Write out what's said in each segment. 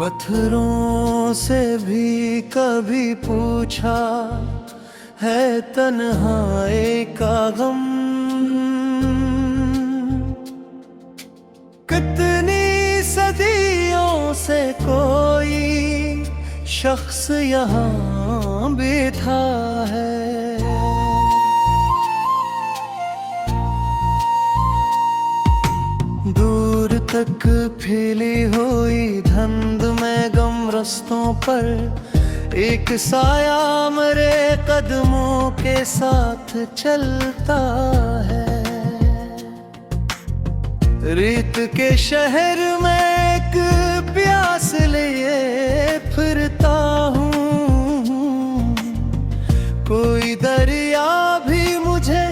पत्थरों से भी कभी पूछा है तन्हाई का गम। कितनी सदियों से कोई शख्स यहाँ बैठा है। दूर तक फैली हुई धुंध में गम रस्तों पर एक साया मेरे कदमों के साथ चलता है। रेत के शहर में एक प्यास लिए फिरता हूँ। कोई दरिया भी मुझे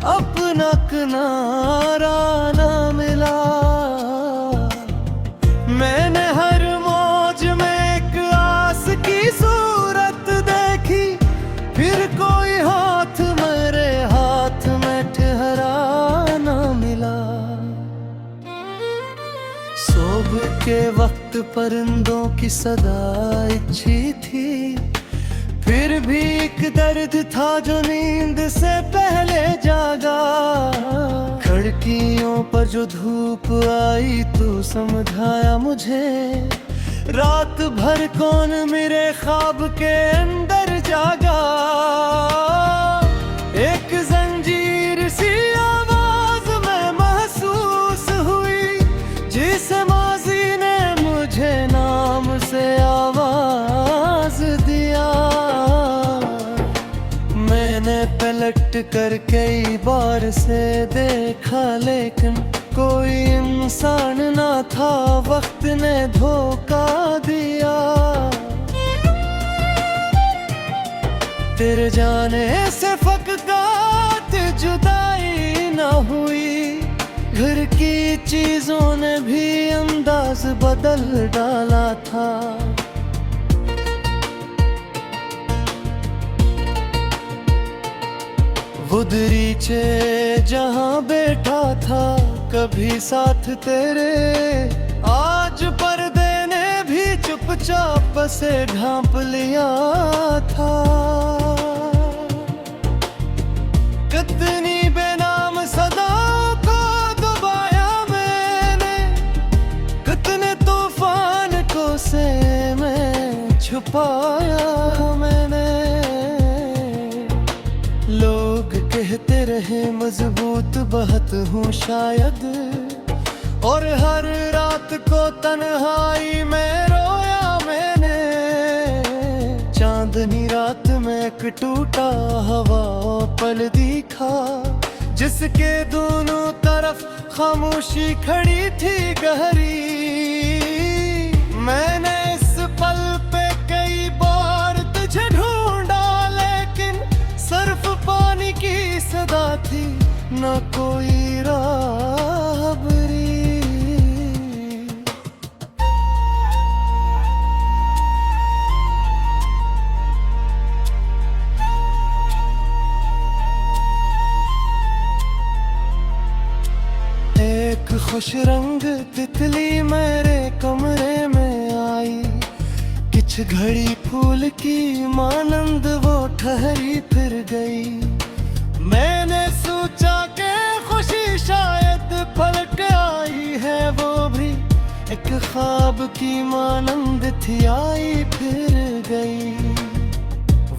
अपना किनारा ना मिला। मैंने हर मौज में एक आस की सूरत देखी, फिर कोई हाथ मेरे हाथ में ठहरा ना मिला। सुबह के वक्त परिंदों की सदा अच्छी थी, फिर भी एक दर्द था जो नींद से पहले जागा। खिड़कियों पर जो धूप आई तो समझाया मुझे, रात भर कौन मेरे ख्वाब के अंदर जागा। एक जंजीर सी आवाज में महसूस हुई, जिस माजी ने मुझे नाम से आवाज दिया। मैंने पलट कर कई बार से देखा, लेकिन कोई इंसान ना था, वक्त ने धोखा दिया। तेरे जाने से फकरात जुदाई ना हुई, घर की चीजों ने भी अंदाज बदल डाला था। वो दरीचे जहाँ बैठा था कभी साथ तेरे, आज पर्दे ने भी चुपचाप से ढांप लिया था। कितनी बेनाम सदाओं को दबाया मैंने, कितने तूफान को से में छुपाया मैंने। लोग कहते रहे मजबूत बहुत हूँ शायद, और हर रात को तन्हाई में रोया मैंने। चांदनी रात में एक टूटा हवा पल दिखा, जिसके दोनों तरफ खामोशी खड़ी थी गहरी। मैंने इस पल पे कई बार तुझे ढूंढा, लेकिन सिर्फ पानी की सदा थी, न कोई राहबरी। एक खुश रंग तितली मेरे कमरे में आई, किछ घड़ी फूल की मानंद वो ठहरी फिर गई। मैंने सोचा कि खुशी शायद पलट आई है, वो भी एक ख्वाब की मानंद थी, आई फिर गई।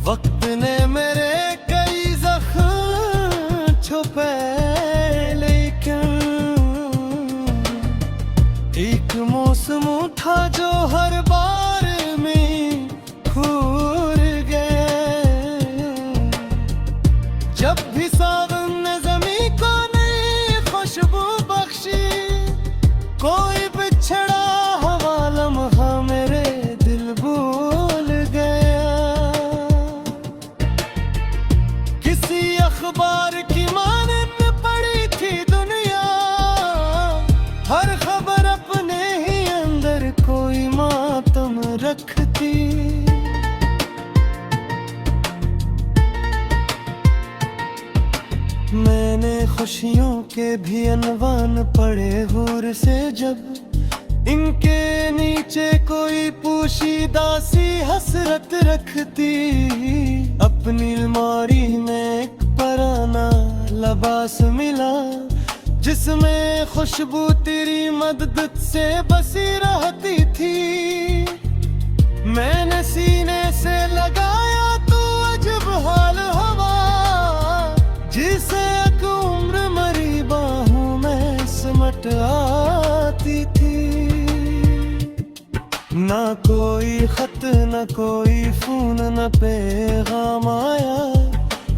वक्त ने मेरे कई जख्म छुपे, लेकिन एक मौसम था जो हर बार में घूर गए। जब भी सावन ने ज़मीं को नई खुशबू बख्शी, कोई बिछड़ा हुआ लम्हा मेरे दिल भूल गया। किसी अखबार की मानंद पड़ी थी दुनिया, हर खबर अपने ही अंदर कोई मातम रखती। मैंने खुशियों के भी अनवान पड़े हूर से जब, इनके नीचे कोई पोशीदा सी हसरत रखती, अपनी अलमारी में एक पुराना लिबास मिला जिसमें खुशबू तेरी मदद से बसी रहती थी। मैंने सीने से लगाया तो अजब हाल हवा, जिसे एक उम्र मरी बाहों में सिमट आती थी। ना कोई खत न कोई फोन न पैगाम आया,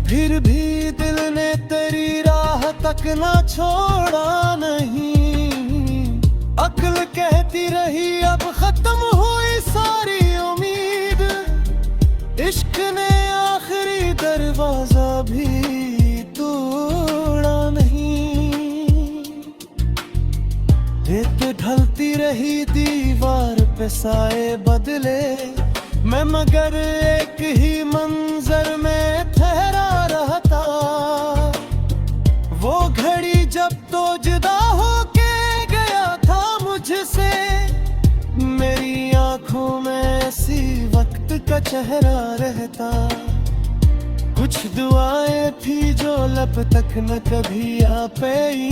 फिर भी दिल ने तेरी राह तक ना छोड़ा नहीं। अक्ल कहती रही अब खत्म हुई सारी उम्मीद, इश्क ने आखिरी दरवाजा भी तोड़ा नहीं। रेत ढलती रही दीवार पे साए बदले, मैं मगर एक ही मंजर में ठहरा रहता। वो घड़ी जब तो जुदा होके गया था मुझसे, मेरी आंखों में ऐसी वक्त का चेहरा रहता। कुछ दुआएं थी जो लब तक न कभी आ पाई,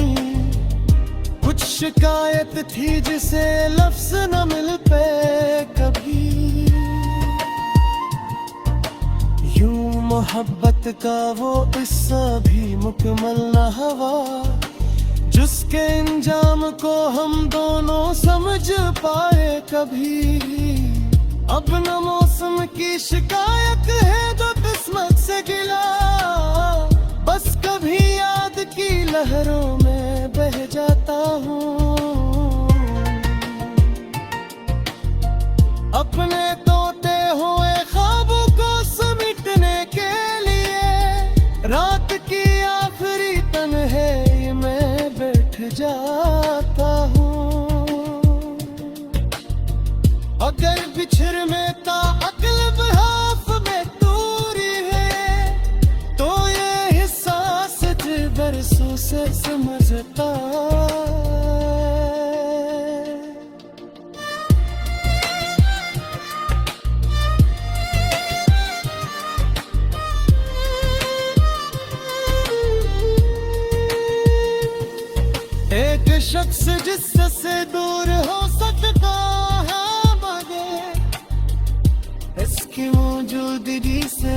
कुछ शिकायत थी जिसे लफ्ज न मिल पे कभी। यूं मोहब्बत का वो किस्सा भी मुकम्मल न हुआ, जिसके इंजाम को हम दोनों समझ पाए कभी। अब न मौसम की शिकायत है जो किस्मत से गिला, बस कभी याद की लहरों में बह जाता हूँ। अपने तोते हुए ख्वाबों को समेटने के लिए रात की आखिरी तन्हाई में बैठ जाता हूँ। अगर बिछड़ में ता अकल बहाफ में दूरी है, तो ये हिस्सा सच बरसों से समझता। एक शख्स जिससे दूर हो सकता है मगर इसकी मौजूदगी से